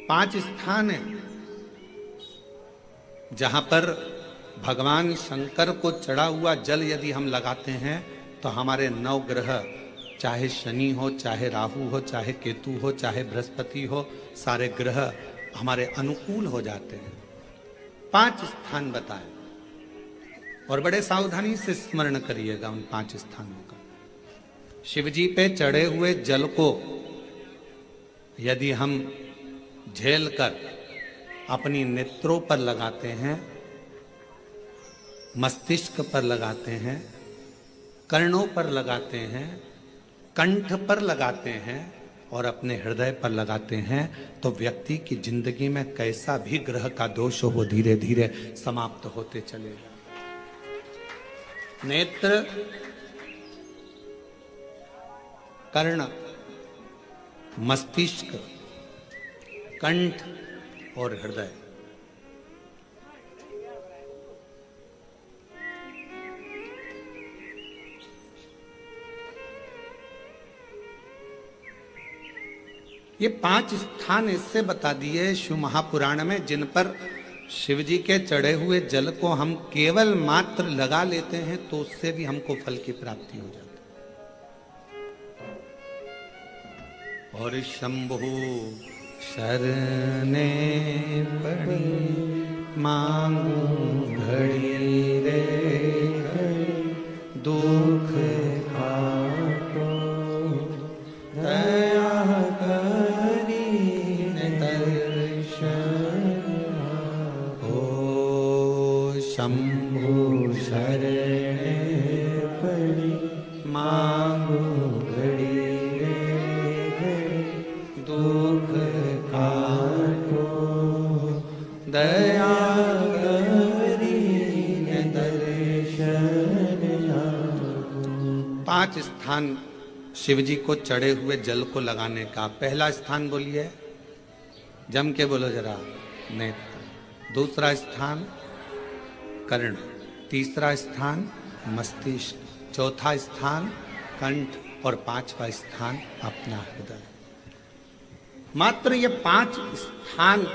5 स्थान है जहां पर भगवान शंकर को चढ़ा हुआ जल यदि हम लगाते हैं तो हमारे 9 ग्रह, चाहे शनि हो, चाहे राहु हो, चाहे केतु हो, चाहे बृहस्पति हो, सारे ग्रह हमारे अनुकूल हो जाते हैं। 5 स्थान बताए और बड़े सावधानी से स्मरण करिएगा उन 5 स्थानों का। शिवजी पे चढ़े हुए जल को यदि हम झेल कर अपनी नेत्रों पर लगाते हैं, मस्तिष्क पर लगाते हैं, कर्णों पर लगाते हैं, कंठ पर लगाते हैं और अपने हृदय पर लगाते हैं तो व्यक्ति की जिंदगी में कैसा भी ग्रह का दोष हो वो धीरे धीरे समाप्त होते चलेगा। नेत्र, कर्ण, मस्तिष्क, कंठ और हृदय, ये 5 स्थान इससे बता दिए शिव महापुराण में जिन पर शिव जी के चढ़े हुए जल को हम केवल मात्र लगा लेते हैं तो उससे भी हमको फल की प्राप्ति हो जाती है। और शंभु शरणे पड़ी मांगू घड़ी रे दुख काटो दया करी दर्शन हो। शंभु शरणे पड़ी मांगू घड़ी रे दुख काटो दया करी दर्शन। 5 स्थान शिव जी को चढ़े हुए जल को लगाने का। पहला स्थान बोलिए, जम के बोलो जरा, नेत्र। दूसरा स्थान कर्ण, तीसरा स्थान मस्तिष्क, चौथा स्थान कंठ और 5वां स्थान अपना हृदय। मात्र ये 5 स्थान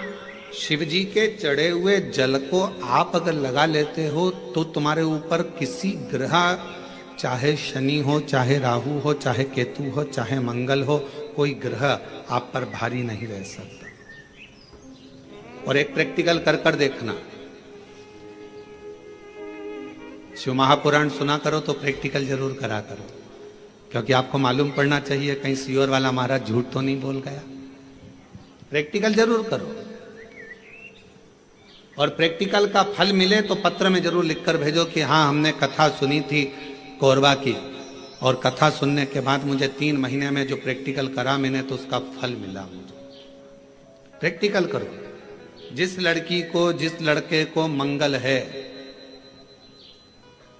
शिव जी के चढ़े हुए जल को आप अगर लगा लेते हो तो तुम्हारे ऊपर किसी ग्रह, चाहे शनि हो, चाहे राहु हो, चाहे केतु हो, चाहे मंगल हो, कोई ग्रह आप पर भारी नहीं रह सकता। और एक प्रैक्टिकल कर कर देखना, शिव महापुराण सुना करो तो प्रैक्टिकल जरूर करा करो, क्योंकि आपको मालूम पड़ना चाहिए कहीं सीओर वाला महाराज झूठ तो नहीं बोल गया। प्रैक्टिकल जरूर करो और प्रैक्टिकल का फल मिले तो पत्र में जरूर लिखकर भेजो कि हाँ हमने कथा सुनी थी कोरबा की और कथा सुनने के बाद मुझे 3 महीने में जो प्रैक्टिकल करा मैंने तो उसका फल मिला मुझे। प्रैक्टिकल करो। जिस लड़की को, जिस लड़के को मंगल है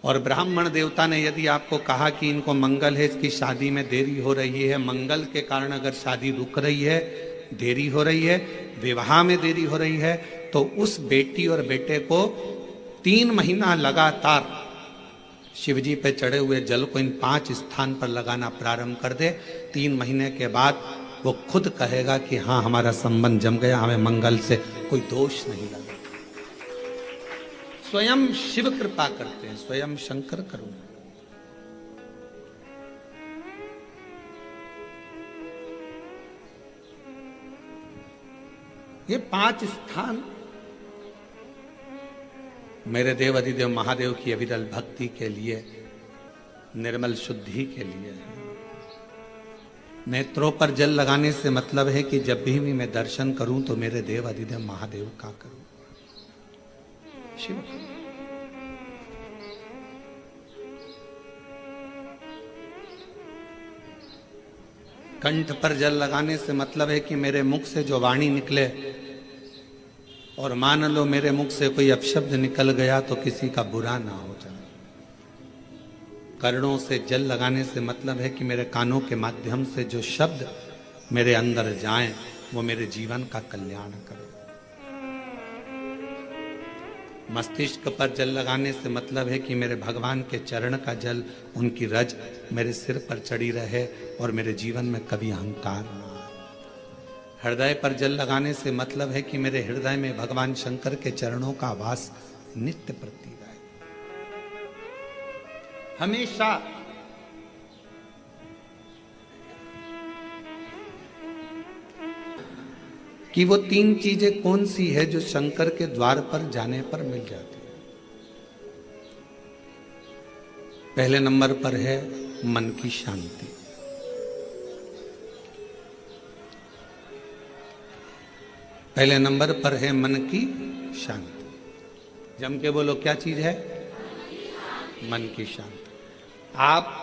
और ब्राह्मण देवता ने यदि आपको कहा कि इनको मंगल है, इसकी शादी में देरी हो रही है, मंगल के कारण अगर शादी रुक रही है, देरी हो रही है, विवाह में देरी हो रही है, तो उस बेटी और बेटे को 3 महीना लगातार शिवजी पे चढ़े हुए जल को इन 5 स्थान पर लगाना प्रारंभ कर दे। 3 महीने के बाद वो खुद कहेगा कि हाँ हमारा संबंध जम गया, हमें मंगल से कोई दोष नहीं लगा। स्वयं शिव कृपा करते हैं, स्वयं शंकर करुणा। ये 5 स्थान मेरे देव अधिदेव महादेव की अविरल भक्ति के लिए, निर्मल शुद्धि के लिए। नेत्रों पर जल लगाने से मतलब है कि जब भी मैं दर्शन करूं तो मेरे देव अधिदेव महादेव का करूं, शिव। कंठ पर जल लगाने से मतलब है कि मेरे मुख से जो वाणी निकले, और मान लो मेरे मुख से कोई अपशब्द निकल गया तो किसी का बुरा ना हो जाए। कर्णों से जल लगाने से मतलब है कि मेरे कानों के माध्यम से जो शब्द मेरे अंदर जाएं वो मेरे जीवन का कल्याण करें। मस्तिष्क पर जल लगाने से मतलब है कि मेरे भगवान के चरण का जल, उनकी रज मेरे सिर पर चढ़ी रहे और मेरे जीवन में कभी अहंकार ना आए। हृदय पर जल लगाने से मतलब है कि मेरे हृदय में भगवान शंकर के चरणों का वास नित्य प्रतीत है, हमेशा। कि वो तीन चीजें कौन सी है जो शंकर के द्वार पर जाने पर मिल जाती है। पहले नंबर पर है मन की शांति। पहले नंबर पर है मन की शांति। जम के बोलो, क्या चीज है? मन की शांति। आप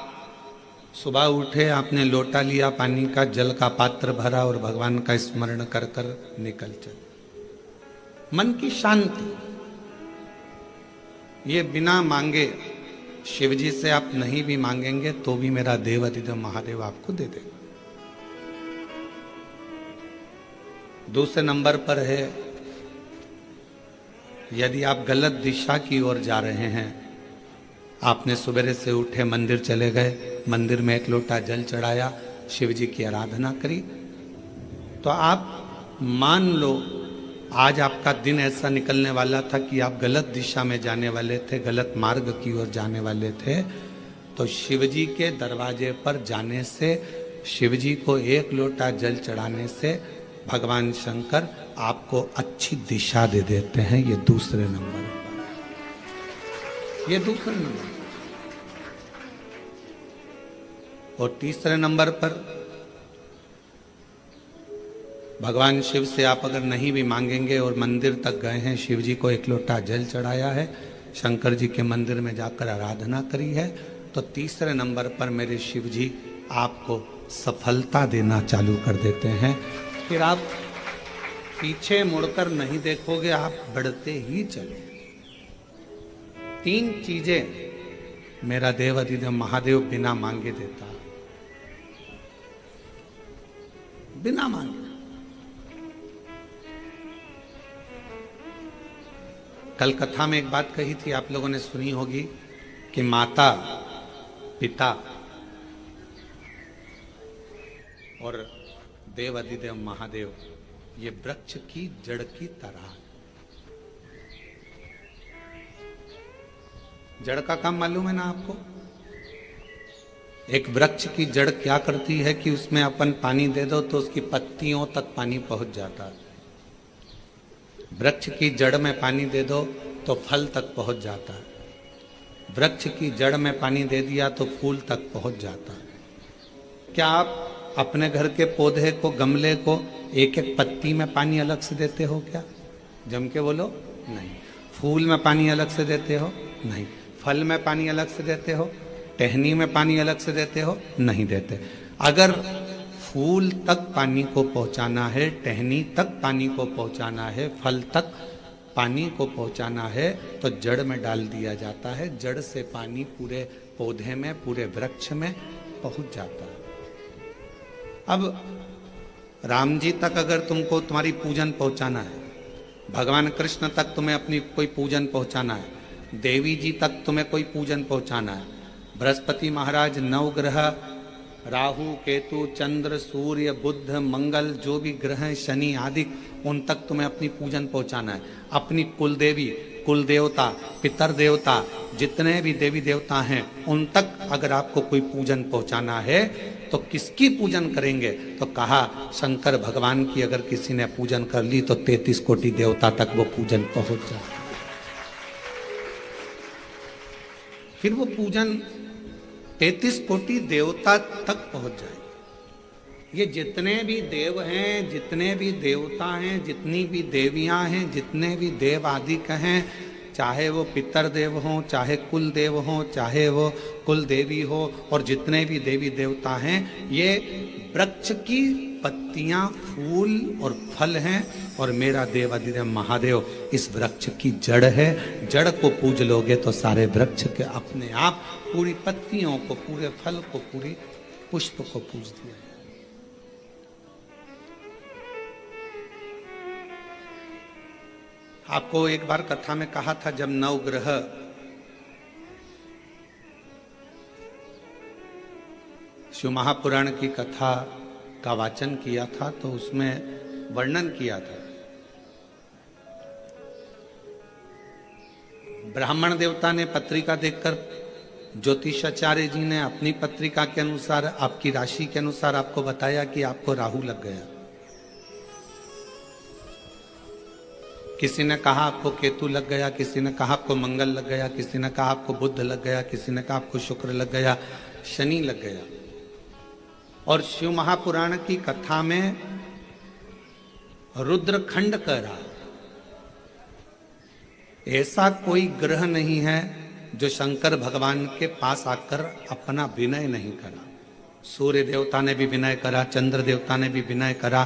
सुबह उठे, आपने लोटा लिया पानी का, जल का पात्र भरा और भगवान का स्मरण कर कर निकल चले। मन की शांति, ये बिना मांगे, शिव जी से आप नहीं भी मांगेंगे तो भी मेरा देवाधिदेव महादेव आपको दे देगा। दूसरे नंबर पर है, यदि आप गलत दिशा की ओर जा रहे हैं, आपने सवेरे से उठे, मंदिर चले गए, मंदिर में एक लोटा जल चढ़ाया, शिव जी की आराधना करी, तो आप मान लो आज आपका दिन ऐसा निकलने वाला था कि आप गलत दिशा में जाने वाले थे, गलत मार्ग की ओर जाने वाले थे, तो शिव जी के दरवाजे पर जाने से, शिव जी को एक लोटा जल चढ़ाने से भगवान शंकर आपको अच्छी दिशा दे देते हैं। ये दूसरे नंबर पर, ये दूसरे नंबर। और तीसरे नंबर पर भगवान शिव से आप अगर नहीं भी मांगेंगे और मंदिर तक गए हैं, शिव जी को एक लोटा जल चढ़ाया है, शंकर जी के मंदिर में जाकर आराधना करी है, तो तीसरे नंबर पर मेरे शिव जी आपको सफलता देना चालू कर देते हैं। फिर आप पीछे मुड़कर नहीं देखोगे, आप बढ़ते ही चले। तीन चीजें मेरा देवाधिदेव महादेव बिना मांगे देता, बिना मांगे। कल कथा में एक बात कही थी, आप लोगों ने सुनी होगी कि माता, पिता और देवाधिदेव महादेव ये वृक्ष की जड़ की तरह। जड़ का काम मालूम है ना आपको? एक वृक्ष की जड़ क्या करती है कि उसमें अपन पानी दे दो तो उसकी पत्तियों तक पानी पहुंच जाता है। वृक्ष की जड़ में पानी दे दो तो फल तक पहुंच जाता है। वृक्ष की जड़ में पानी दे दिया तो फूल तक पहुंच जाता है। क्या आप अपने घर के पौधे को, गमले को एक एक पत्ती में पानी अलग से देते हो क्या? जम के बोलो, नहीं। फूल में पानी अलग से देते हो? नहीं। फल में पानी अलग से देते हो? टहनी में पानी अलग से देते हो? नहीं देते। अगर फूल तक पानी को पहुंचाना है, टहनी तक पानी को पहुंचाना है, फल तक पानी को पहुंचाना है, तो जड़ में डाल दिया जाता है। जड़ से पानी पूरे पौधे में, पूरे वृक्ष में पहुंच जाता है। अब राम जी तक अगर तुमको तुम्हारी पूजन पहुंचाना है, भगवान कृष्ण तक तुम्हें अपनी कोई पूजन पहुंचाना है, देवी जी तक तुम्हें कोई पूजन पहुंचाना है, बृहस्पति महाराज, नवग्रह, राहु, केतु, चंद्र, सूर्य, बुध, मंगल, जो भी ग्रह हैं, शनि आदि, उन तक तुम्हें अपनी पूजन पहुंचाना है। अपनी कुल देवी, कुल देवता, पितर देवता, जितने भी देवी देवता हैं, उन तक अगर आपको कोई पूजन पहुंचाना है तो किसकी पूजन करेंगे? तो कहा शंकर भगवान की अगर किसी ने पूजन कर ली तो 33 कोटि देवता तक वो पूजन पहुंच जाए। फिर वो पूजन 33 कोटि देवता तक पहुंच जाए। ये जितने भी देव हैं, जितने भी देवता हैं, जितनी भी देवियां हैं, जितने भी देव आदि हैं, चाहे वो पितर देव हों, चाहे कुल देव हों, चाहे वो कुल देवी हो, और जितने भी देवी देवता हैं, ये वृक्ष की पत्तियां, फूल और फल हैं, और मेरा देवाधिदेव महादेव इस वृक्ष की जड़ है। जड़ को पूज लोगे तो सारे वृक्ष के अपने आप पूरी पत्तियों को, पूरे फल को, पूरी पुष्प को पूज दिया। आपको एक बार कथा में कहा था, जब नवग्रह शिव महापुराण की कथा का वाचन किया था, तो उसमें वर्णन किया था। ब्राह्मण देवता ने पत्रिका देखकर, ज्योतिषाचार्य जी ने अपनी पत्रिका के अनुसार, आपकी राशि के अनुसार आपको बताया कि आपको राहु लग गया। किसी ने कहा आपको केतु लग गया, किसी ने कहा आपको मंगल लग गया, किसी ने कहा आपको बुध लग गया, किसी ने कहा आपको शुक्र लग गया, शनि लग गया। और शिव महापुराण की कथा में रुद्रखंड कह रहा, ऐसा कोई ग्रह नहीं है जो शंकर भगवान के पास आकर अपना विनय नहीं करा। सूर्य देवता ने भी विनय करा, चंद्र देवता ने भी विनय करा,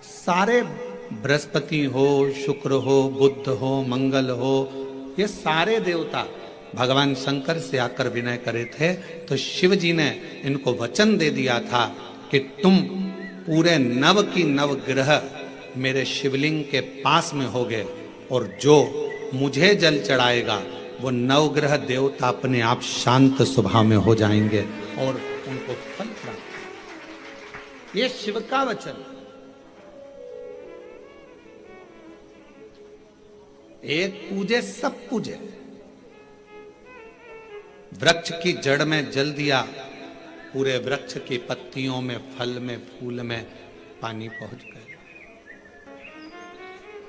सारे बृहस्पति हो, शुक्र हो, बुध हो, मंगल हो, ये सारे देवता भगवान शंकर से आकर विनय करे थे। तो शिव जी ने इनको वचन दे दिया था कि तुम पूरे नव की नव ग्रह मेरे शिवलिंग के पास में होगे, और जो मुझे जल चढ़ाएगा वो नवग्रह देवता अपने आप शांत स्वभाव में हो जाएंगे और उनको फल प्राप्त। ये शिव का वचन। एक पूजे सब पूजे। वृक्ष की जड़ में जल दिया, पूरे वृक्ष की पत्तियों में, फल में, फूल में पानी पहुंच गया।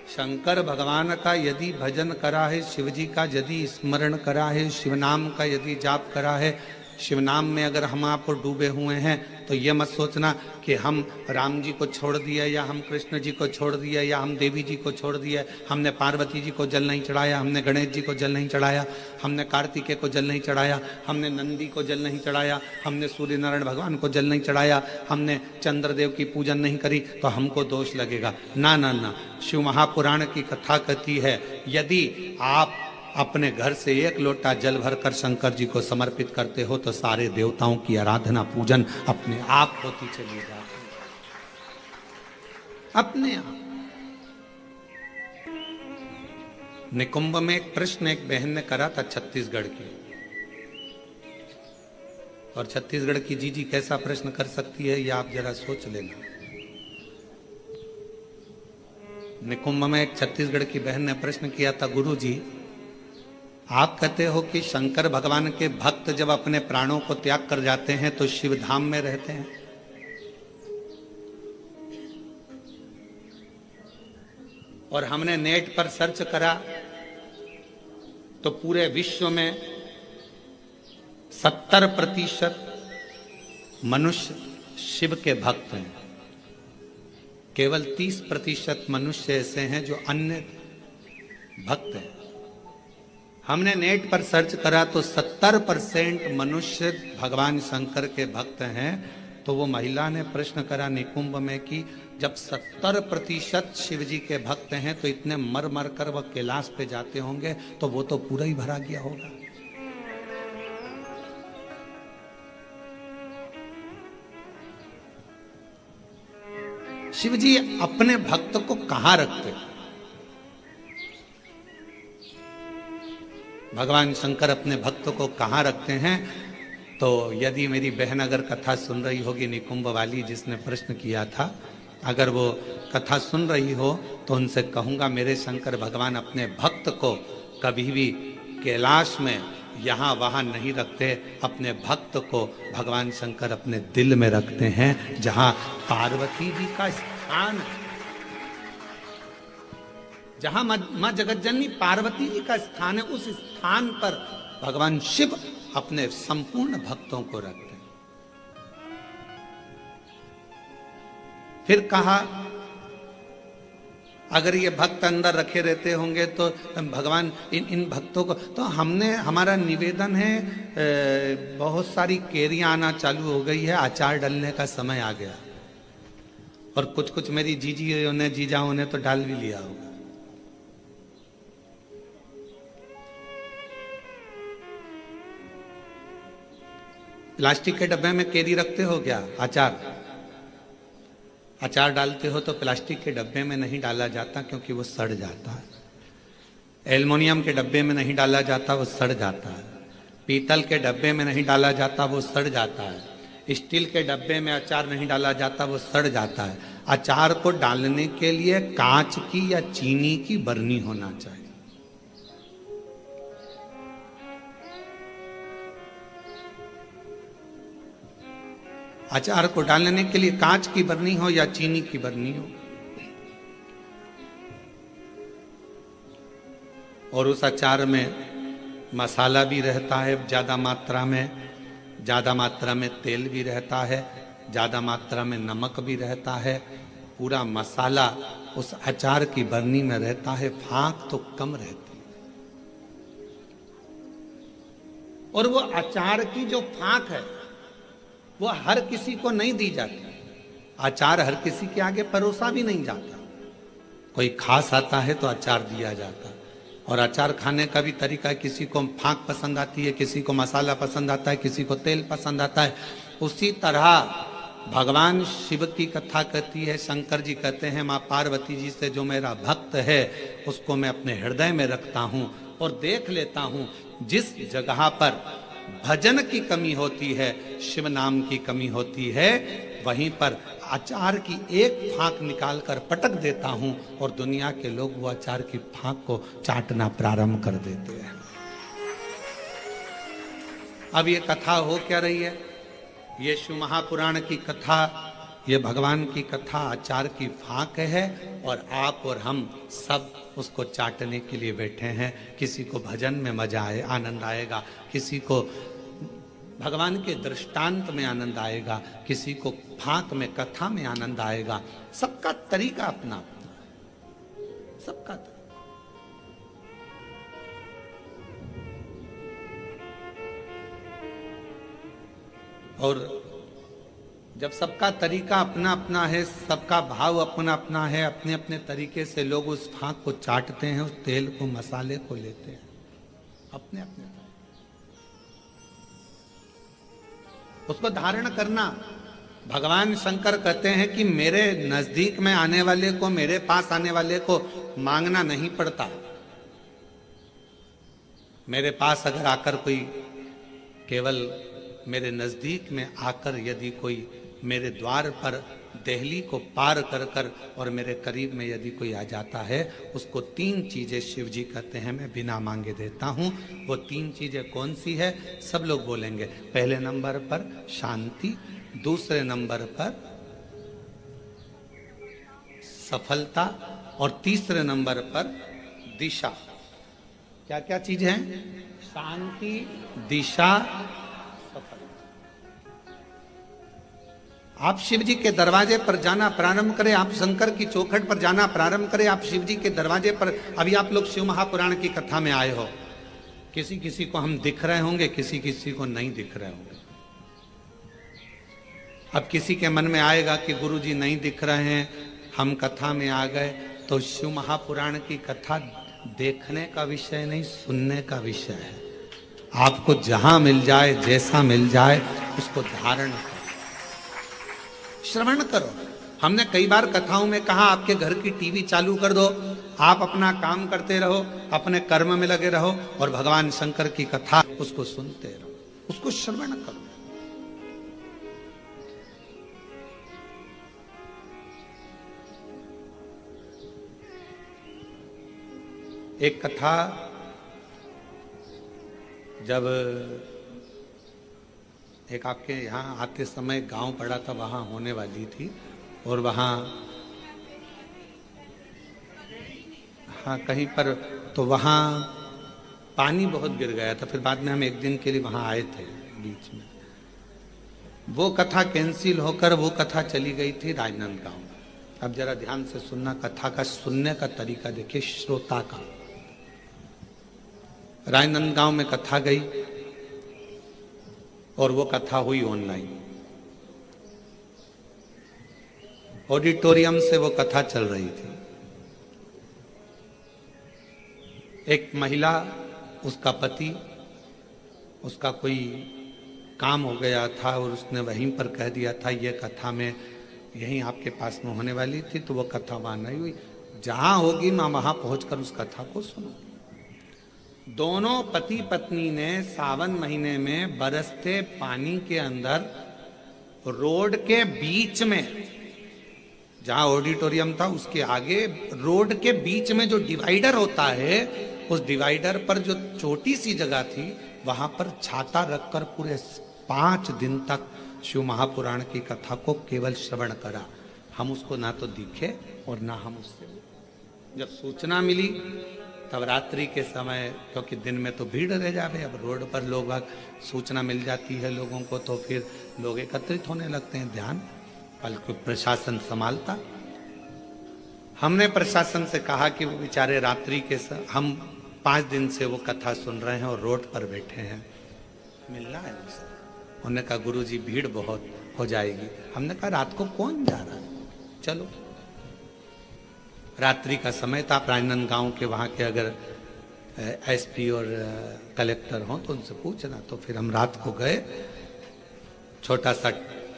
शंकर भगवान का यदि भजन करा है, शिव जी का यदि स्मरण करा है, शिव नाम का यदि जाप करा है, शिव नाम में अगर हम आप डूबे हुए हैं, तो ये मत सोचना कि हम राम जी को छोड़ दिया, या हम कृष्ण जी को छोड़ दिया, या हम देवी जी को छोड़ दिया, हमने पार्वती जी को जल नहीं चढ़ाया, हमने गणेश जी को जल नहीं चढ़ाया, हमने कार्तिकेय को जल नहीं चढ़ाया, हमने नंदी को जल नहीं चढ़ाया, हमने सूर्य नारायण भगवान को जल नहीं चढ़ाया, हमने चंद्रदेव की पूजन नहीं करी, तो हमको दोष लगेगा। ना ना ना, शिव महापुराण की कथा कहती है, यदि आप अपने घर से एक लोटा जल भरकर शंकर जी को समर्पित करते हो, तो सारे देवताओं की आराधना पूजन अपने आप होती चली जाती है, अपने आप। निकुंभ में एक प्रश्न एक बहन ने करा था छत्तीसगढ़ की, और छत्तीसगढ़ की जीजी कैसा प्रश्न कर सकती है, यह आप जरा सोच लेना। निकुंभ में एक छत्तीसगढ़ की बहन ने प्रश्न किया था, गुरु जी आप कहते हो कि शंकर भगवान के भक्त जब अपने प्राणों को त्याग कर जाते हैं तो शिव धाम में रहते हैं, और हमने नेट पर सर्च करा तो पूरे विश्व में 70% मनुष्य शिव के भक्त हैं, केवल 30% मनुष्य ऐसे हैं जो अन्य भक्त हैं। हमने नेट पर सर्च करा तो 70% मनुष्य भगवान शंकर के भक्त हैं। तो वो महिला ने प्रश्न करा निकुंभ में कि जब 70% शिव जी के भक्त हैं, तो इतने मर मर कर वह कैलाश पे जाते होंगे, तो वो तो पूरा ही भरा गया होगा। शिव जी अपने भक्त को कहां रखते? भगवान शंकर अपने भक्त को कहां रखते हैं? तो यदि मेरी बहन अगर कथा सुन रही होगी, निकुंभ वाली जिसने प्रश्न किया था, अगर वो कथा सुन रही हो तो उनसे कहूंगा, मेरे शंकर भगवान अपने भक्त को कभी भी कैलाश में यहाँ वहाँ नहीं रखते। अपने भक्त को भगवान शंकर अपने दिल में रखते हैं, जहाँ पार्वती जी का स्थान है, जहां मां जगतजननी पार्वती जी का स्थान है, उस स्थान पर भगवान शिव अपने संपूर्ण भक्तों को रखते हैं। फिर कहा, अगर ये भक्त अंदर रखे रहते होंगे तो भगवान इन भक्तों को, तो हमारा निवेदन है, बहुत सारी केरियां आना चालू हो गई है, अचार डालने का समय आ गया, और कुछ कुछ मेरी जीजियों ने, जीजाओं ने तो डाल भी लिया होगा। प्लास्टिक के डब्बे में केरी रखते हो क्या? अचार डालते हो तो प्लास्टिक के डब्बे में नहीं डाला जाता, क्योंकि वो सड़ जाता है। एल्युमिनियम के डब्बे में नहीं डाला जाता, वो सड़ जाता है। पीतल के डब्बे में नहीं डाला जाता, वो सड़ जाता है। स्टील के डब्बे में अचार नहीं डाला जाता, वो सड़ जाता है। अचार को डालने के लिए कांच की या चीनी की बरनी होना चाहिए। अचार को डालने के लिए कांच की बरनी हो या चीनी की बरनी हो, और उस अचार में मसाला भी रहता है ज्यादा मात्रा में तेल भी रहता है, ज्यादा मात्रा में नमक भी रहता है। पूरा मसाला उस अचार की बरनी में रहता है, फांक तो कम रहती है। और वो अचार की जो फांक है वो हर किसी को नहीं दी जाती। अचार हर किसी के आगे परोसा भी नहीं जाता। कोई खास आता है तो अचार दिया जाता। और अचार खाने का भी तरीका, किसी को फांक पसंद आती है, किसी को मसाला पसंद आता है, किसी को तेल पसंद आता है। उसी तरह भगवान शिव की कथा कहती है, शंकर जी कहते हैं माँ पार्वती जी से जो मेरा भक्त है उसको मैं अपने हृदय में रखता हूँ और देख लेता हूँ जिस जगह पर भजन की कमी होती है, शिव नाम की कमी होती है, वहीं पर अचार की एक फांक निकालकर पटक देता हूं और दुनिया के लोग वो अचार की फांक को चाटना प्रारंभ कर देते हैं। अब ये कथा हो क्या रही है? ये शिव महापुराण की कथा, ये भगवान की कथा अचार की फांक है और आप और हम सब उसको चाटने के लिए बैठे हैं। किसी को भजन में मजा आए, आनंद आएगा, किसी को भगवान के दृष्टांत में आनंद आएगा, किसी को फांक में, कथा में आनंद आएगा। सबका तरीका अपना अपना, सबका तरीका। और जब सबका तरीका अपना अपना है, सबका भाव अपना अपना है, अपने अपने तरीके से लोग उस फांक को चाटते हैं, उस तेल को, मसाले को लेते हैं अपने अपने। उसको धारण करना, भगवान शंकर कहते हैं कि मेरे नजदीक में आने वाले को, मेरे पास आने वाले को मांगना नहीं पड़ता। मेरे पास अगर आकर कोई, केवल मेरे नजदीक में आकर यदि कोई मेरे द्वार पर देहली को पार कर कर और मेरे करीब में यदि कोई आ जाता है, उसको 3 चीजें शिव जी कहते हैं मैं बिना मांगे देता हूं। वो 3 चीजें कौन सी है? सब लोग बोलेंगे। पहले नंबर पर शांति, दूसरे नंबर पर सफलता और तीसरे नंबर पर दिशा। क्या क्या चीज है? शांति, दिशा, सफलता। आप शिव जी के दरवाजे पर जाना प्रारंभ करें, आप शंकर की चौखट पर जाना प्रारंभ करें, आप शिव जी के दरवाजे पर। अभी आप लोग शिव महापुराण की कथा में आए हो, किसी किसी को हम दिख रहे होंगे, किसी किसी को नहीं दिख रहे होंगे। अब किसी के मन में आएगा कि गुरु जी नहीं दिख रहे हैं, हम कथा में आ गए। तो शिव महापुराण की कथा देखने का विषय नहीं, सुनने का विषय है। आपको जहां मिल जाए, जैसा मिल जाए, उसको धारण करो, श्रवण करो। हमने कई बार कथाओं में कहा आपके घर की टीवी चालू कर दो, आप अपना काम करते रहो, अपने कर्म में लगे रहो और भगवान शंकर की कथा उसको सुनते रहो, उसको श्रवण करो। एक कथा जब एक आपके यहाँ आते समय गांव पड़ा था, वहां होने वाली थी और वहां हाँ कहीं पर, तो वहां पानी बहुत गिर गया था। फिर बाद में हम एक दिन के लिए वहां आए थे बीच में। वो कथा कैंसिल होकर वो कथा चली गई थी राजनांदगांव। अब जरा ध्यान से सुनना, कथा का सुनने का तरीका देखिए श्रोता का। राजनांदगांव में कथा गई और वो कथा हुई ऑनलाइन, ऑडिटोरियम से वो कथा चल रही थी। एक महिला, उसका पति, उसका कोई काम हो गया था और उसने वहीं पर कह दिया था ये कथा में यहीं आपके पास में होने वाली थी, तो वो कथा वहां नहीं हुई। जहां होगी मैं वहां पहुंचकर उस कथा को सुनो। दोनों पति पत्नी ने सावन महीने में बरसते पानी के अंदर रोड के बीच में, जहां ऑडिटोरियम था उसके आगे रोड के बीच में जो डिवाइडर होता है, उस डिवाइडर पर जो छोटी सी जगह थी, वहां पर छाता रखकर पूरे 5 दिन तक शिव महापुराण की कथा को केवल श्रवण करा। हम उसको ना तो दिखे और ना हम उससे, जब सूचना मिली तब रात्रि के समय, क्योंकि दिन में तो भीड़ रह जावे, अब रोड पर लोग सूचना मिल जाती है लोगों को, तो फिर लोग एकत्रित होने लगते हैं, ध्यान बल्कि प्रशासन संभालता। हमने प्रशासन से कहा कि वो बेचारे रात्रि के हम 5 दिन से वो कथा सुन रहे हैं और रोड पर बैठे हैं, मिलना है उनसे। उन्होंने कहा गुरुजी भीड़ बहुत हो जाएगी। हमने कहा रात को कौन जा रहा है, चलो। रात्रि का समय था, राजनांदगांव के वहाँ के अगर एसपी और कलेक्टर हों तो उनसे पूछना। तो फिर हम रात को गए, छोटा सा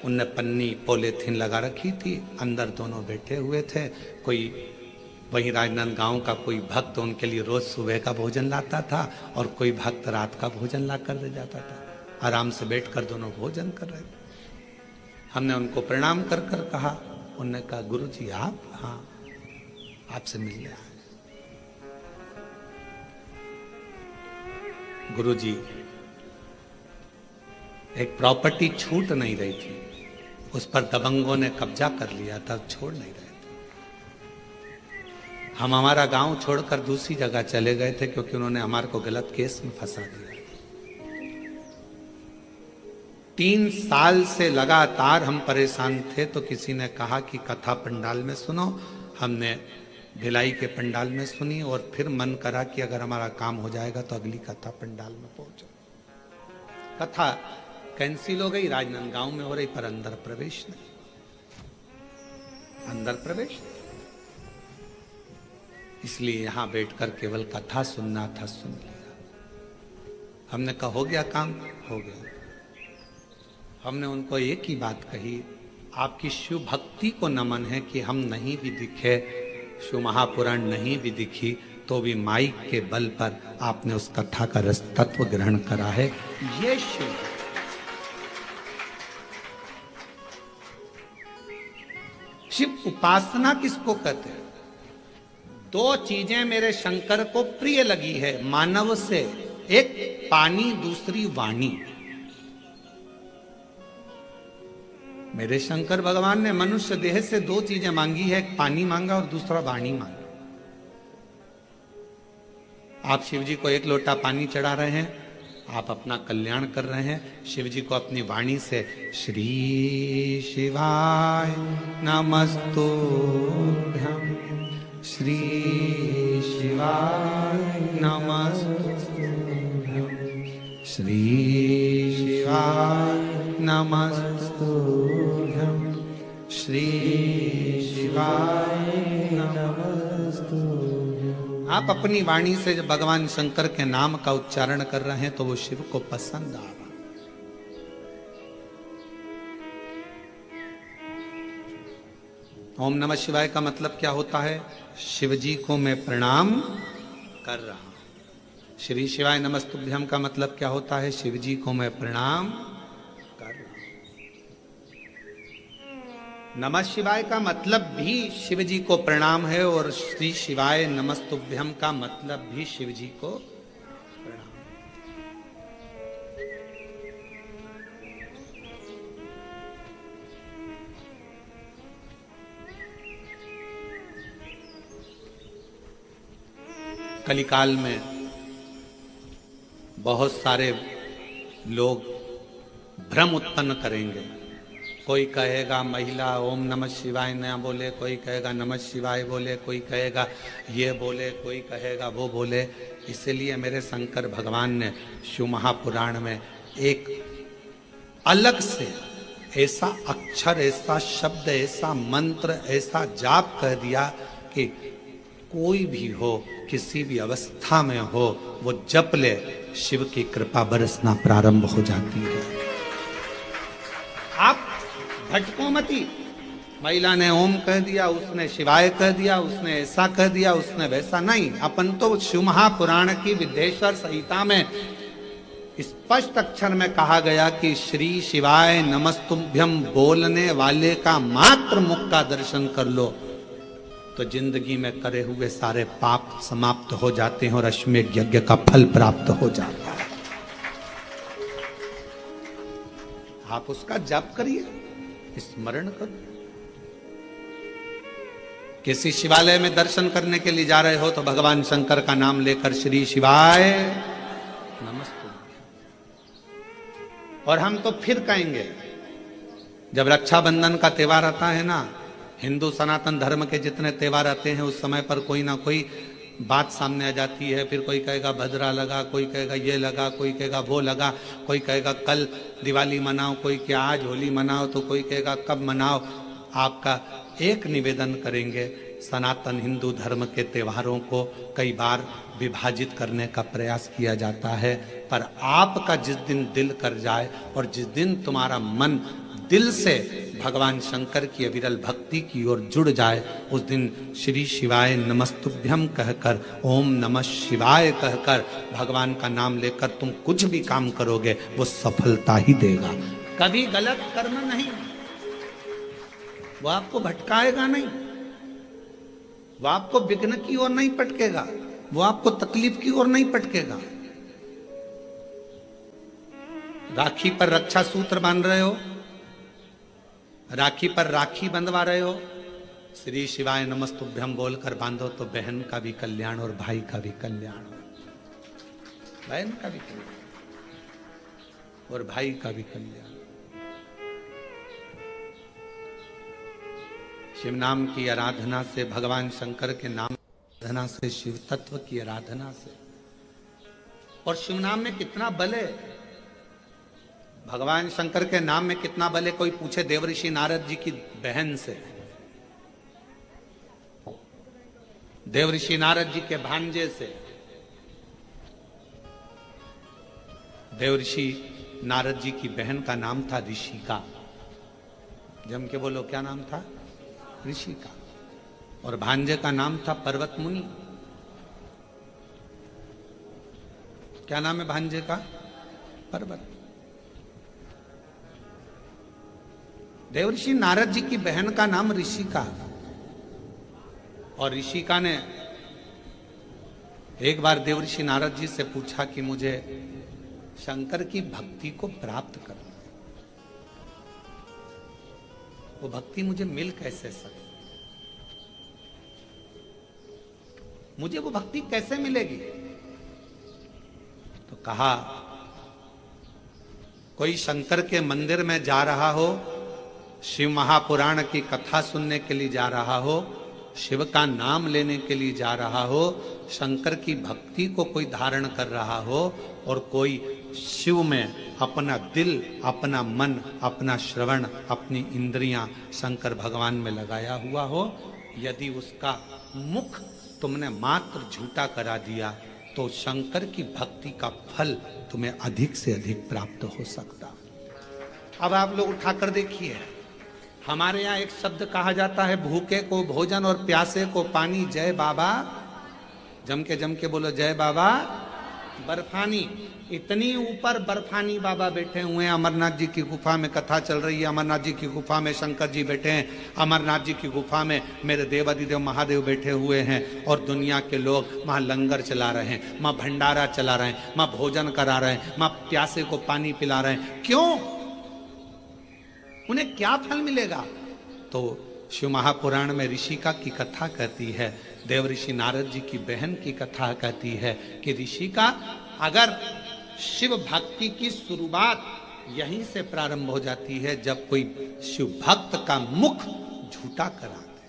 उनने पन्नी पॉलीथीन लगा रखी थी, अंदर दोनों बैठे हुए थे। कोई वहीं राजनांदगांव का कोई भक्त उनके लिए रोज सुबह का भोजन लाता था और कोई भक्त रात का भोजन ला कर दे जाता था। आराम से बैठकर दोनों भोजन कर रहे थे। हमने उनको प्रणाम कर कर कहा, उन्होंने कहा गुरुजी आप? हाँ, आपसे मिलने आए। गुरुजी एक प्रॉपर्टी छूट नहीं रही थी, उस पर दबंगों ने कब्जा कर लिया था, छोड़ नहीं रहे थे। हम हमारा गांव छोड़कर दूसरी जगह चले गए थे क्योंकि उन्होंने हमारे को गलत केस में फंसा दिया। 3 साल से लगातार हम परेशान थे, तो किसी ने कहा कि कथा पंडाल में सुनो। हमने भिलाई के पंडाल में सुनी और फिर मन करा कि अगर हमारा काम हो जाएगा तो अगली कथा पंडाल में पहुंचो। कथा कैंसिल हो गई, राजनांदगांव में हो रही, पर अंदर प्रवेश नहीं, अंदर प्रवेश नहीं। इसलिए यहां बैठकर केवल कथा सुनना था, सुन लिया। हमने कहा हो गया काम, हो गया। हमने उनको एक ही बात कही, आपकी शिव भक्ति को नमन है कि हम नहीं भी दिखे, शिव महापुराण नहीं भी दिखी, तो भी माइक के बल पर आपने उस कथा का रस तत्व ग्रहण करा है। ये शिव शिव उपासना किसको कहते हैं? 2 चीजें मेरे शंकर को प्रिय लगी है मानव से, एक पानी, दूसरी वाणी। मेरे शंकर भगवान ने मनुष्य देह से 2 चीजें मांगी है, एक पानी मांगा और दूसरा वाणी मांगा। आप शिव जी को 1 लोटा पानी चढ़ा रहे हैं, आप अपना कल्याण कर रहे हैं। शिव जी को अपनी वाणी से श्री शिवाय नमस्तुभ्यं, श्री शिवाय नमस्तुभ्यं, श्री शिवाय नमस्तुभ्यं, श्री शिवाय नमस्तुभ्यं। आप अपनी वाणी से जब भगवान शंकर के नाम का उच्चारण कर रहे हैं तो वो शिव को पसंद आ रहा। ओम नमः शिवाय का मतलब क्या होता है? शिव जी को मैं प्रणाम कर रहा हूं। श्री शिवाय नमस्तुभ्यम का मतलब क्या होता है? शिव जी को मैं प्रणाम कर रहा हूं। नमः शिवाय का मतलब भी शिव जी को प्रणाम है और श्री शिवाय नमस्तुभ्यम का मतलब भी शिव जी को प्रणाम। कलिकाल में बहुत सारे लोग भ्रम उत्पन्न करेंगे। कोई कहेगा महिला ओम नमः शिवाय न बोले, कोई कहेगा नमः शिवाय बोले, कोई कहेगा ये बोले, कोई कहेगा वो बोले। इसलिए मेरे शंकर भगवान ने शिव महापुराण में एक अलग से ऐसा अक्षर, ऐसा शब्द, ऐसा मंत्र, ऐसा जाप कह दिया कि कोई भी हो, किसी भी अवस्था में हो, वो जप ले, शिव की कृपा बरसना प्रारंभ हो जाती है। आप भटको मती। महिला ने ओम कह दिया, उसने शिवाय कह दिया, उसने ऐसा कह दिया, उसने वैसा नहीं। अपन तो शिव महापुराण की विद्येश्वर संहिता में स्पष्ट अक्षर में कहा गया कि श्री शिवाय नमस्तुभ्यम बोलने वाले का मात्र मुख का दर्शन कर लो तो जिंदगी में करे हुए सारे पाप समाप्त हो जाते हैं और अश्वमेध यज्ञ का फल प्राप्त हो जाता है। आप उसका जाप करिए, स्मरण करो। किसी शिवालय में दर्शन करने के लिए जा रहे हो तो भगवान शंकर का नाम लेकर श्री शिवाय नमस्तुभ्यम। और हम तो फिर कहेंगे, जब रक्षाबंधन का त्योहार आता है ना, हिंदू सनातन धर्म के जितने त्योहार आते हैं उस समय पर कोई ना कोई बात सामने आ जाती है। फिर कोई कहेगा भद्रा लगा, कोई कहेगा ये लगा, कोई कहेगा वो लगा, कोई कहेगा कल दिवाली मनाओ, कोई क्या आज होली मनाओ, तो कोई कहेगा कब मनाओ। आपका एक निवेदन करेंगे, सनातन हिंदू धर्म के त्योहारों को कई बार विभाजित करने का प्रयास किया जाता है, पर आपका जिस दिन दिल कर जाए और जिस दिन तुम्हारा मन दिल से भगवान शंकर की अविरल भक्ति की ओर जुड़ जाए, उस दिन श्री शिवाय नमस्तुभ्यम कहकर, ओम नमः शिवाय कहकर भगवान का नाम लेकर तुम कुछ भी काम करोगे वो सफलता ही देगा। कभी गलत कर्म नहीं, वो आपको भटकाएगा नहीं, वो आपको विघ्न की ओर नहीं पटकेगा, वो आपको तकलीफ की ओर नहीं पटकेगा। राखी पर रक्षा सूत्र बांध रहे हो, राखी पर राखी बंधवा रहे हो, श्री शिवाय नमस्तुभ्यम बोलकर बांधो तो बहन का भी कल्याण और भाई का भी कल्याण हो, बहन का भी कल्याण और भाई का भी कल्याण। शिव नाम की आराधना से, भगवान शंकर के नाम आराधना से, शिव तत्व की आराधना से, और शिव नाम में कितना बल है, भगवान शंकर के नाम में कितना बल है। कोई पूछे देवऋषि नारद जी की बहन से, देवऋषि नारद जी के भांजे से। देवऋषि नारद जी की बहन का नाम था ऋषिका। जम के बोलो, क्या नाम था? ऋषिका। और भांजे का नाम था पर्वत मुनि। क्या नाम है भांजे का? पर्वत। देवऋषि नारद जी की बहन का नाम ऋषिका। और ऋषिका ने एक बार देवऋषि नारद जी से पूछा कि मुझे शंकर की भक्ति को प्राप्त करना, वो भक्ति मुझे मिल कैसे सके, मुझे वो भक्ति कैसे मिलेगी? तो कहा, कोई शंकर के मंदिर में जा रहा हो, शिव महापुराण की कथा सुनने के लिए जा रहा हो, शिव का नाम लेने के लिए जा रहा हो, शंकर की भक्ति को कोई धारण कर रहा हो, और कोई शिव में अपना दिल, अपना मन, अपना श्रवण, अपनी इंद्रियां शंकर भगवान में लगाया हुआ हो, यदि उसका मुख तुमने मात्र झूठा करा दिया तो शंकर की भक्ति का फल तुम्हें अधिक से अधिक प्राप्त हो सकता। अब आप लोग उठाकर देखिए, हमारे यहाँ एक शब्द कहा जाता है, भूखे को भोजन और प्यासे को पानी। जय बाबा, जम के बोलो जय बाबा। बर्फानी, इतनी ऊपर बर्फानी बाबा बैठे हुए हैं। अमरनाथ जी की गुफा में कथा चल रही है, अमरनाथ जी की गुफा में शंकर जी बैठे हैं, अमरनाथ जी की गुफा में मेरे देवादिदेव महादेव बैठे हुए हैं, और दुनिया के लोग वहाँ लंगर चला रहे हैं, वहाँ भंडारा चला रहे हैं, वहाँ भोजन करा रहे हैं, वहाँ प्यासे को पानी पिला रहे हैं। क्यों? उन्हें क्या फल मिलेगा? तो शिव महापुराण में ऋषिका की कथा कहती है, देवऋषि नारद जी की बहन की कथा कहती है कि ऋषिका, अगर शिव भक्ति की शुरुआत यहीं से प्रारंभ हो जाती है जब कोई शिव भक्त का मुख झूठा करा दे।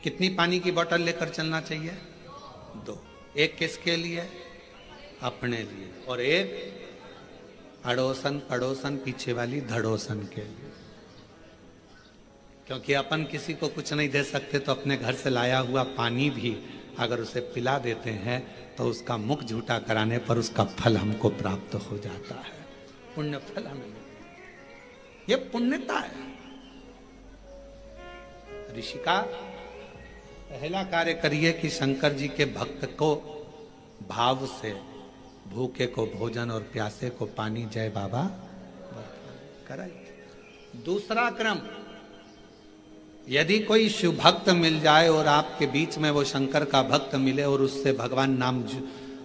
कितनी पानी की बोतल लेकर चलना चाहिए? 2। एक किसके लिए? अपने लिए, और एक अड़ोसन पड़ोसन पीछे वाली धड़ोसन के लिए। क्योंकि अपन किसी को कुछ नहीं दे सकते, तो अपने घर से लाया हुआ पानी भी अगर उसे पिला देते हैं तो उसका मुख झूठा कराने पर उसका फल हमको प्राप्त हो जाता है, पुण्य फल हमें। ये पुण्यता है। ऋषिका, पहला कार्य करिए कि शंकर जी के भक्त को भाव से, भूखे को भोजन और प्यासे को पानी, जय बाबा कराइए। दूसरा क्रम, यदि कोई शिव भक्त मिल जाए और आपके बीच में वो शंकर का भक्त मिले और उससे भगवान नाम,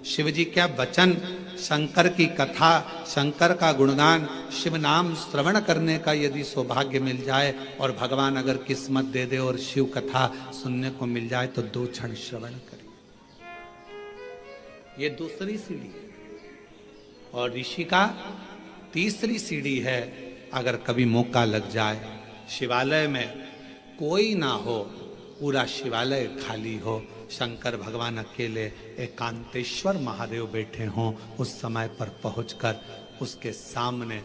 शिव जी क्या वचन, शंकर की कथा, शंकर का गुणगान, शिव नाम श्रवण करने का यदि सौभाग्य मिल जाए और भगवान अगर किस्मत दे दे और शिव कथा सुनने को मिल जाए तो 2 क्षण श्रवण करिए। ये दूसरी सीढ़ी है। और ऋषि का तीसरी सीढ़ी है, अगर कभी मौका लग जाए, शिवालय में कोई ना हो, पूरा शिवालय खाली हो, शंकर भगवान अकेले, एकांतेश्वर महादेव बैठे हों, उस समय पर पहुंचकर उसके सामने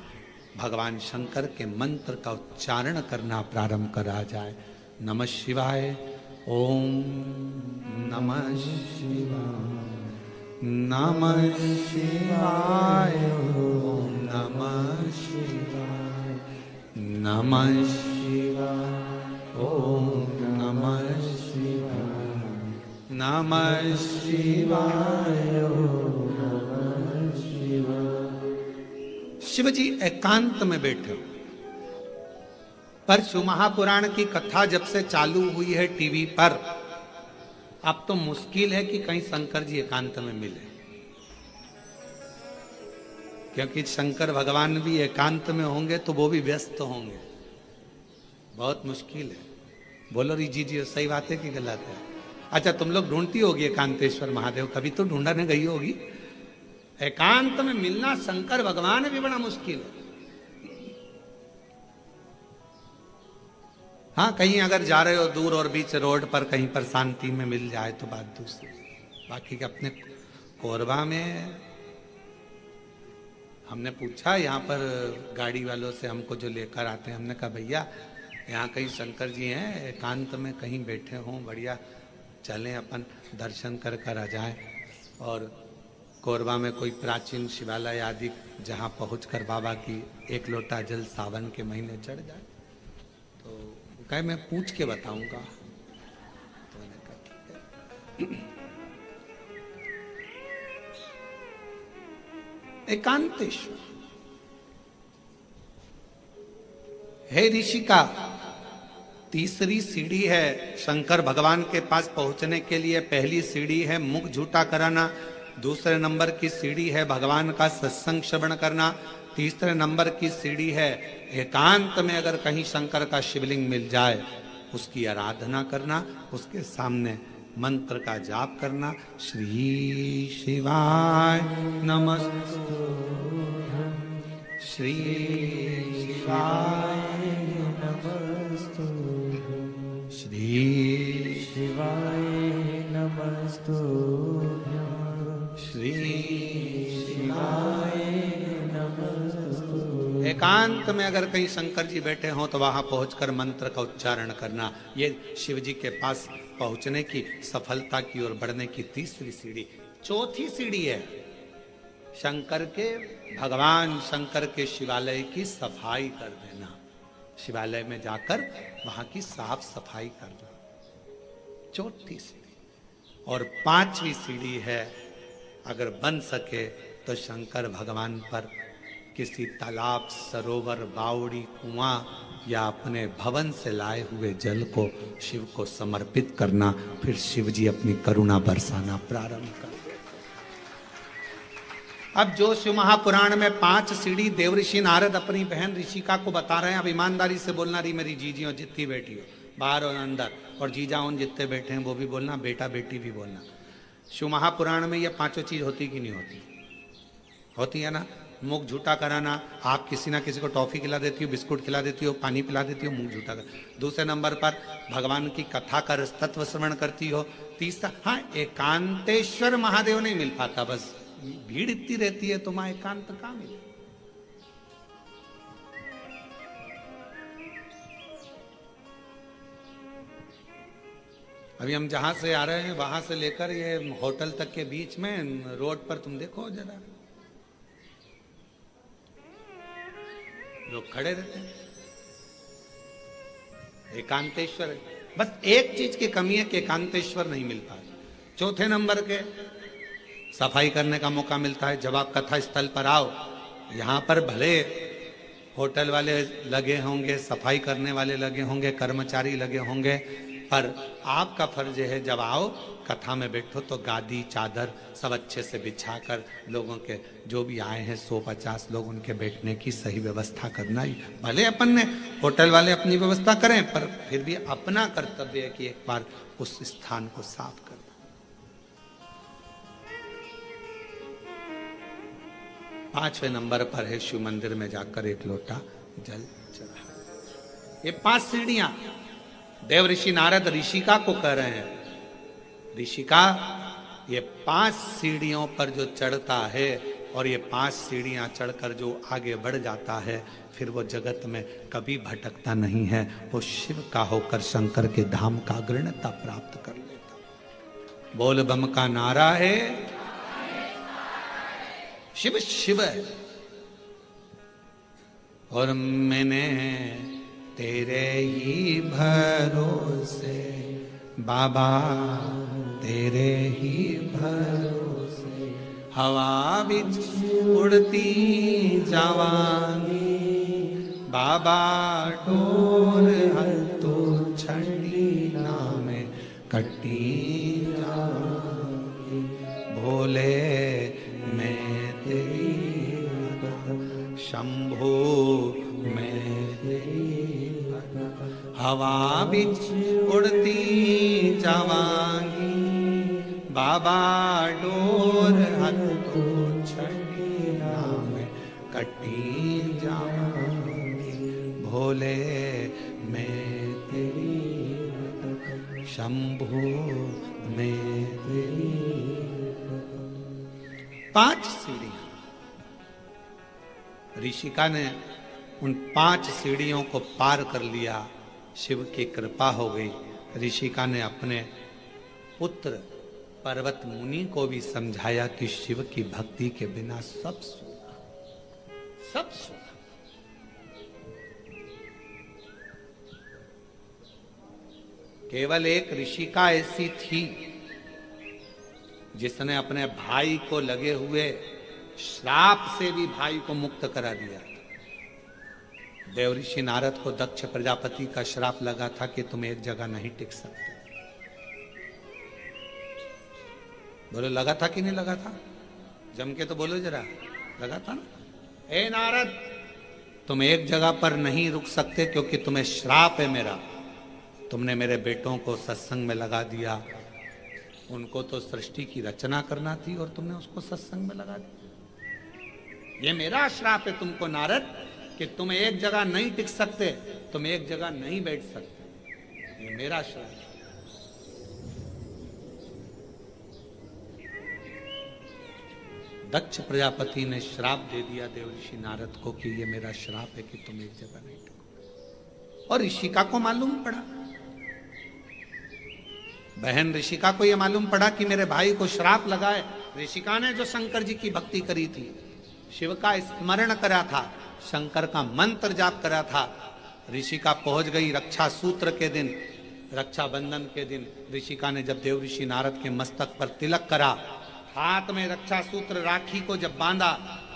भगवान शंकर के मंत्र का उच्चारण करना प्रारंभ करा जाए। नमः शिवाय, ओम नमः शिवाय, नमः शिवाय, ओम नमः शिवाय, नमः शिवाय, ओम नमः शिवाय, नमः शिवाय, ओम नमः शिवाय। शिव जी एकांत में बैठे हो, पर शिव महापुराण की कथा जब से चालू हुई है टीवी पर, अब तो मुश्किल है कि कहीं शंकर जी एकांत में मिले, क्योंकि शंकर भगवान भी एकांत में होंगे तो वो भी व्यस्त होंगे, बहुत मुश्किल है। बोलो जी जी सही बात है कि गलत है? अच्छा, तुम लोग ढूंढती होगी एकांतेश्वर महादेव, कभी तो ढूंढने गई होगी। एकांत में मिलना शंकर भगवान भी बड़ा मुश्किल है। हाँ, कहीं अगर जा रहे हो दूर और बीच रोड पर कहीं पर शांति में मिल जाए तो बात दूसरी, बाकी के अपने कोरबा में हमने पूछा, यहाँ पर गाड़ी वालों से हमको जो लेकर आते हैं, हमने कहा भैया यहाँ कहीं शंकर जी हैं, एकांत में कहीं बैठे हों, बढ़िया चलें अपन दर्शन कर कर आ जाएं, और कोरबा में कोई प्राचीन शिवालय आदि जहाँ पहुँचकर बाबा की 1 लोटा जल सावन के महीने चढ़ जाए। तो कहे मैं पूछ के बताऊंगा। तो मैंने कहा ठीक है। एकांतेश्वर, हे ऋषि का तीसरी सीढ़ी है शंकर भगवान के पास पहुंचने के लिए। पहली सीढ़ी है मुख झूठा कराना, दूसरे नंबर की सीढ़ी है भगवान का सत्संग श्रवण करना, तीसरे नंबर की सीढ़ी है एकांत में अगर कहीं शंकर का शिवलिंग मिल जाए उसकी आराधना करना, उसके सामने मंत्र का जाप करना। श्री शिवाय नमस्तु, श्री शिवाय नमस्तु, श्री शिवाय नमस्तु, श्री शिवाय नमस्तु। एकांत में अगर कहीं शंकर जी बैठे हों तो वहां पहुंचकर मंत्र का उच्चारण करना। ये शिव जी के पास पहुंचने की, सफलता की ओर बढ़ने की तीसरी सीढ़ी। चौथी सीढ़ी है शंकर के, भगवान शंकर के शिवालय की सफाई कर देना। शिवालय में जाकर वहां की साफ सफाई करना, चौथी सीढ़ी। और पांचवी सीढ़ी है, अगर बन सके तो शंकर भगवान पर किसी तालाब, सरोवर, बावड़ी, कुआं या अपने भवन से लाए हुए जल को शिव को समर्पित करना। फिर शिव जी अपनी करुणा बरसाना प्रारंभ कर। अब जो शिव महापुराण में 5 सीढ़ी देवऋषि नारद अपनी बहन ऋषिका को बता रहे हैं, अब ईमानदारी से बोलना, रही मेरी जीजी हो जितनी बेटी हो, बाहर और अंदर, और जीजा उन जितने बैठे हैं वो भी बोलना, बेटा बेटी भी बोलना। शिव महापुराण में ये 5 चीज होती कि नहीं होती? होती है ना। मुख झूठा कराना, आप किसी ना किसी को टॉफी खिला देती हो, बिस्कुट खिला देती हो, पानी पिला देती हो, मुख झूठा कर। दूसरे नंबर पर भगवान की कथा का तत्व श्रवण करती हो। तीसरा, हाँ एकांतेश्वर महादेव नहीं मिल पाता, बस भीड़ इतनी रहती है तो मां एकांत कहां मिले। अभी हम जहां से आ रहे हैं वहां से लेकर ये होटल तक के बीच में रोड पर तुम देखो जरा, लोग खड़े रहते हैं। एकांतेश्वर है। बस एक चीज की कमी है कि एकांतेश्वर नहीं मिलता। चौथे नंबर के सफाई करने का मौका मिलता है जब आप कथा स्थल पर आओ। यहां पर भले होटल वाले लगे होंगे, सफाई करने वाले लगे होंगे, कर्मचारी लगे होंगे, पर आपका फर्ज है जब आओ कथा में बैठो तो गादी चादर सब अच्छे से बिछाकर लोगों के जो भी आए हैं 150 लोग उनके बैठने की सही व्यवस्था करना ही। भले अपन ने होटल वाले अपनी व्यवस्था करें, पर फिर भी अपना कर्तव्य है कि एक बार उस स्थान को साफ कर। पांचवें नंबर पर है शिव मंदिर में जाकर एक लोटा जल चढ़ा। ये 5 सीढ़ियां देव ऋषि नारद ऋषिका को कह रहे हैं, ऋषिका ये 5 सीढ़ियों पर जो चढ़ता है और ये 5 सीढ़ियां चढ़कर जो आगे बढ़ जाता है फिर वो जगत में कभी भटकता नहीं है, वो शिव का होकर शंकर के धाम का अग्रणता प्राप्त कर लेता। बोल बम का नारा है, शिव शिव है। और मैंने तेरे ही भरोसे बाबा, तेरे ही भरोसे हवा बिच उड़ती जावांगी बाबा, डोर हत्तो छड़ी नामे कट्टी जावांगी। भोले मैं तेरी शंभो मैं हवा बिच उड़ती जावांगी बाबा, डोर हत्तो छड़ी नाम कटी जावांगी। भोले मैं तेरी शंभो मैं तेरी। 5 सीढ़ियां ऋषिका ने उन 5 सीढ़ियों को पार कर लिया। शिव की कृपा हो गई। ऋषिका ने अपने पुत्र पर्वत मुनि को भी समझाया कि शिव की भक्ति के बिना सब सुना, सब सुना। केवल एक ऋषिका ऐसी थी जिसने अपने भाई को लगे हुए श्राप से भी भाई को मुक्त करा दिया। देव ऋषि नारद को दक्ष प्रजापति का श्राप लगा था कि तुम एक जगह नहीं टिक सकते। बोलो लगा था कि नहीं लगा था? जम के तो बोलो जरा, लगा था ना? ए नारद, तुम एक जगह पर नहीं रुक सकते क्योंकि तुम्हें श्राप है मेरा। तुमने मेरे बेटों को सत्संग में लगा दिया। उनको तो सृष्टि की रचना करना थी और तुमने उसको सत्संग में लगा दिया। ये मेरा श्राप है तुमको नारद कि तुम एक जगह नहीं टिक सकते, तुम एक जगह नहीं बैठ सकते। ये मेरा श्राप है। दक्ष प्रजापति ने श्राप दे दिया देव ऋषि नारद को कि ये मेरा श्राप है कि तुम एक जगह नहीं टिको। और ऋषिका को मालूम पड़ा, बहन ऋषिका को यह मालूम पड़ा कि मेरे भाई को श्राप लगा है। ऋषिका ने जो शंकर जी की भक्ति करी थी, शिव का स्मरण करा था, शंकर का मंत्र जाप करा था। ऋषिका पहुंच गई रक्षा सूत्र के दिन, रक्षाबंधन के दिन। ऋषिका ने जब देव ऋषि नारद के मस्तक पर तिलक करा, हाथ में रक्षा सूत्र राखी को जब बांधा,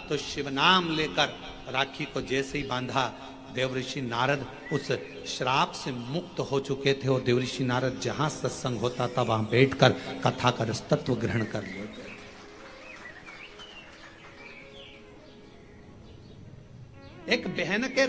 तो शिव नाम लेकर राखी को जैसे ही बांधा, देव ऋषि नारद उस श्राप से मुक्त हो चुके थे। और देव ऋषि नारद जहां सत्संग होता था वहां बैठकर कथा का तत्व ग्रहण कर लेते। एक बहन के